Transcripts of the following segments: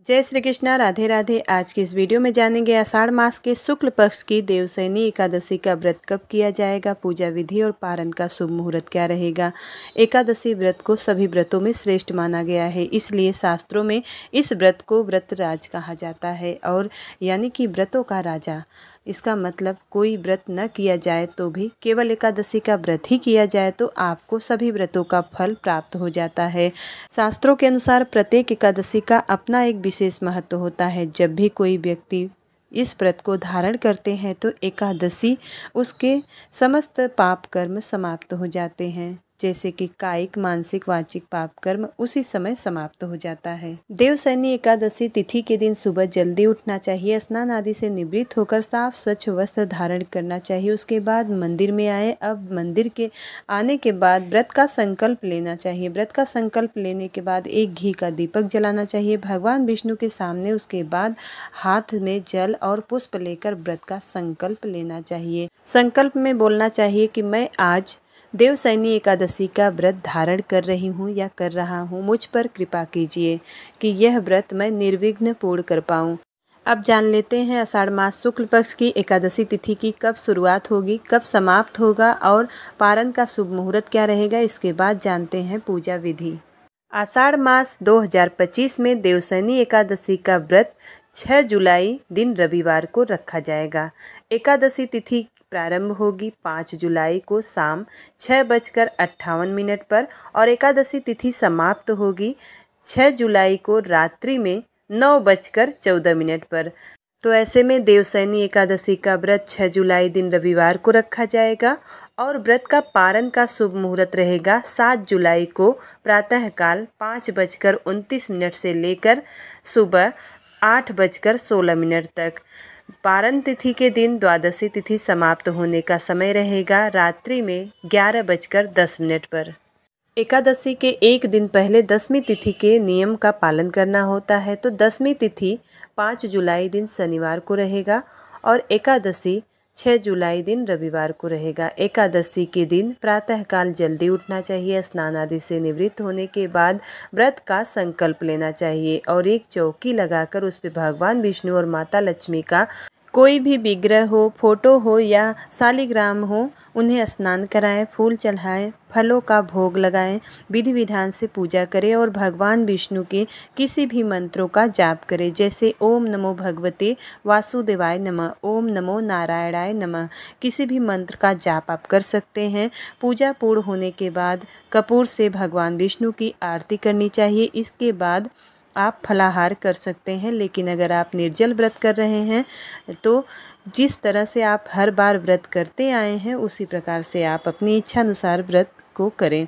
जय श्री कृष्णा, राधे राधे। आज की इस वीडियो में जानेंगे आषाढ़ मास के शुक्ल पक्ष की देवशयनी एकादशी का व्रत कब किया जाएगा, पूजा विधि और पारण का शुभ मुहूर्त क्या रहेगा। एकादशी व्रत को सभी व्रतों में श्रेष्ठ माना गया है, इसलिए शास्त्रों में इस व्रत को व्रतराज कहा जाता है, और यानी कि व्रतों का राजा। इसका मतलब कोई व्रत न किया जाए तो भी केवल एकादशी का व्रत ही किया जाए तो आपको सभी व्रतों का फल प्राप्त हो जाता है। शास्त्रों के अनुसार प्रत्येक एकादशी का अपना एक विशेष महत्व होता है। जब भी कोई व्यक्ति इस व्रत को धारण करते हैं तो एकादशी उसके समस्त पाप कर्म समाप्त हो जाते हैं, जैसे कि कायिक, मानसिक, वाचिक पाप कर्म उसी समय समाप्त हो जाता है। देवशयनी एकादशी तिथि के दिन सुबह जल्दी उठना चाहिए, स्नान आदि से निवृत्त होकर साफ स्वच्छ वस्त्र धारण करना चाहिए। उसके बाद मंदिर में आए। अब मंदिर के आने के बाद व्रत का संकल्प लेना चाहिए। व्रत का संकल्प लेने के बाद एक घी का दीपक जलाना चाहिए भगवान विष्णु के सामने। उसके बाद हाथ में जल और पुष्प लेकर व्रत का संकल्प लेना चाहिए। संकल्प में बोलना चाहिए कि मैं आज देवशयनी एकादशी का व्रत धारण कर रही हूँ या कर रहा हूँ, मुझ पर कृपा कीजिए कि यह व्रत मैं निर्विघ्न पूर्ण कर पाऊँ। अब जान लेते हैं आषाढ़ मास शुक्ल पक्ष की एकादशी तिथि की कब शुरुआत होगी, कब समाप्त होगा और पारण का शुभ मुहूर्त क्या रहेगा। इसके बाद जानते हैं पूजा विधि। आषाढ़ मास 2025 में देवशयनी एकादशी का व्रत 6 जुलाई दिन रविवार को रखा जाएगा। एकादशी तिथि प्रारंभ होगी 5 जुलाई को शाम 6:58 पर और एकादशी तिथि समाप्त होगी 6 जुलाई को रात्रि में 9:14 पर। तो ऐसे में देवशयनी एकादशी का व्रत 6 जुलाई दिन रविवार को रखा जाएगा और व्रत का पारण का शुभ मुहूर्त रहेगा 7 जुलाई को प्रातःकाल 5:29 से लेकर सुबह 8:16 तक। पारण तिथि के दिन द्वादशी तिथि समाप्त होने का समय रहेगा रात्रि में 11:10 पर। एकादशी के एक दिन पहले दसवीं तिथि के नियम का पालन करना होता है, तो दसवीं तिथि 5 जुलाई दिन शनिवार को रहेगा और एकादशी 6 जुलाई दिन रविवार को रहेगा। एकादशी के दिन प्रातःकाल जल्दी उठना चाहिए, स्नान आदि से निवृत्त होने के बाद व्रत का संकल्प लेना चाहिए और एक चौकी लगाकर उस पर भगवान विष्णु और माता लक्ष्मी का कोई भी विग्रह हो, फोटो हो या शालिग्राम हो, उन्हें स्नान कराएं, फूल चढ़ाएं, फलों का भोग लगाएं, विधि विधान से पूजा करें और भगवान विष्णु के किसी भी मंत्रों का जाप करें, जैसे ओम नमो भगवते वासुदेवाय नमः, ओम नमो नारायणाय नमः। किसी भी मंत्र का जाप आप कर सकते हैं। पूजा पूर्ण होने के बाद कपूर से भगवान विष्णु की आरती करनी चाहिए। इसके बाद आप फलाहार कर सकते हैं, लेकिन अगर आप निर्जल व्रत कर रहे हैं तो जिस तरह से आप हर बार व्रत करते आए हैं उसी प्रकार से आप अपनी इच्छा अनुसार व्रत को करें।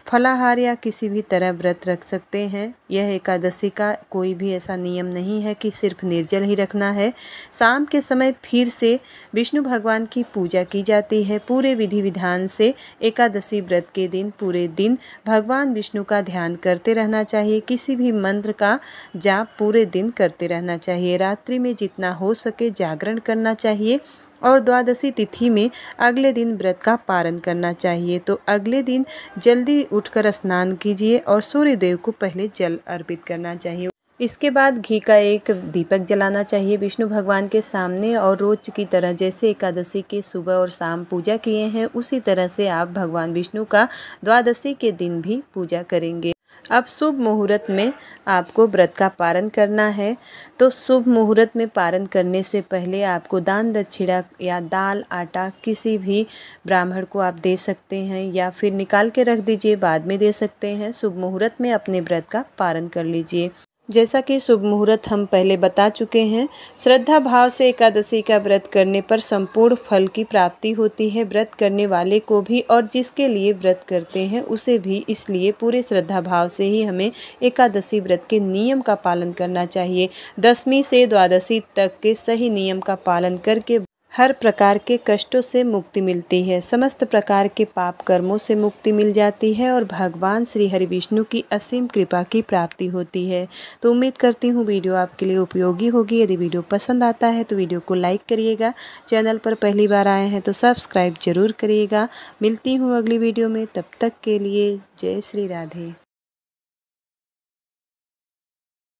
फलाहार या किसी भी तरह व्रत रख सकते हैं। यह एकादशी का कोई भी ऐसा नियम नहीं है कि सिर्फ निर्जल ही रखना है। शाम के समय फिर से विष्णु भगवान की पूजा की जाती है पूरे विधि विधान से। एकादशी व्रत के दिन पूरे दिन भगवान विष्णु का ध्यान करते रहना चाहिए। किसी भी मंत्र का जाप पूरे दिन करते रहना चाहिए। रात्रि में जितना हो सके जागरण करना चाहिए और द्वादशी तिथि में अगले दिन व्रत का पारण करना चाहिए। तो अगले दिन जल्दी उठकर स्नान कीजिए और सूर्य देव को पहले जल अर्पित करना चाहिए। इसके बाद घी का एक दीपक जलाना चाहिए विष्णु भगवान के सामने और रोज की तरह जैसे एकादशी के सुबह और शाम पूजा किए हैं उसी तरह से आप भगवान विष्णु का द्वादशी के दिन भी पूजा करेंगे। अब शुभ मुहूर्त में आपको व्रत का पारण करना है, तो शुभ मुहूर्त में पारण करने से पहले आपको दान दक्षिणा या दाल आटा किसी भी ब्राह्मण को आप दे सकते हैं या फिर निकाल के रख दीजिए, बाद में दे सकते हैं। शुभ मुहूर्त में अपने व्रत का पारण कर लीजिए। जैसा कि शुभ मुहूर्त हम पहले बता चुके हैं। श्रद्धा भाव से एकादशी का व्रत करने पर संपूर्ण फल की प्राप्ति होती है, व्रत करने वाले को भी और जिसके लिए व्रत करते हैं उसे भी। इसलिए पूरे श्रद्धा भाव से ही हमें एकादशी व्रत के नियम का पालन करना चाहिए। दसवीं से द्वादशी तक के सही नियम का पालन करके हर प्रकार के कष्टों से मुक्ति मिलती है, समस्त प्रकार के पाप कर्मों से मुक्ति मिल जाती है और भगवान श्री हरि विष्णु की असीम कृपा की प्राप्ति होती है। तो उम्मीद करती हूँ वीडियो आपके लिए उपयोगी होगी। यदि वीडियो पसंद आता है तो वीडियो को लाइक करिएगा। चैनल पर पहली बार आए हैं तो सब्सक्राइब जरूर करिएगा। मिलती हूँ अगली वीडियो में, तब तक के लिए जय श्री राधे।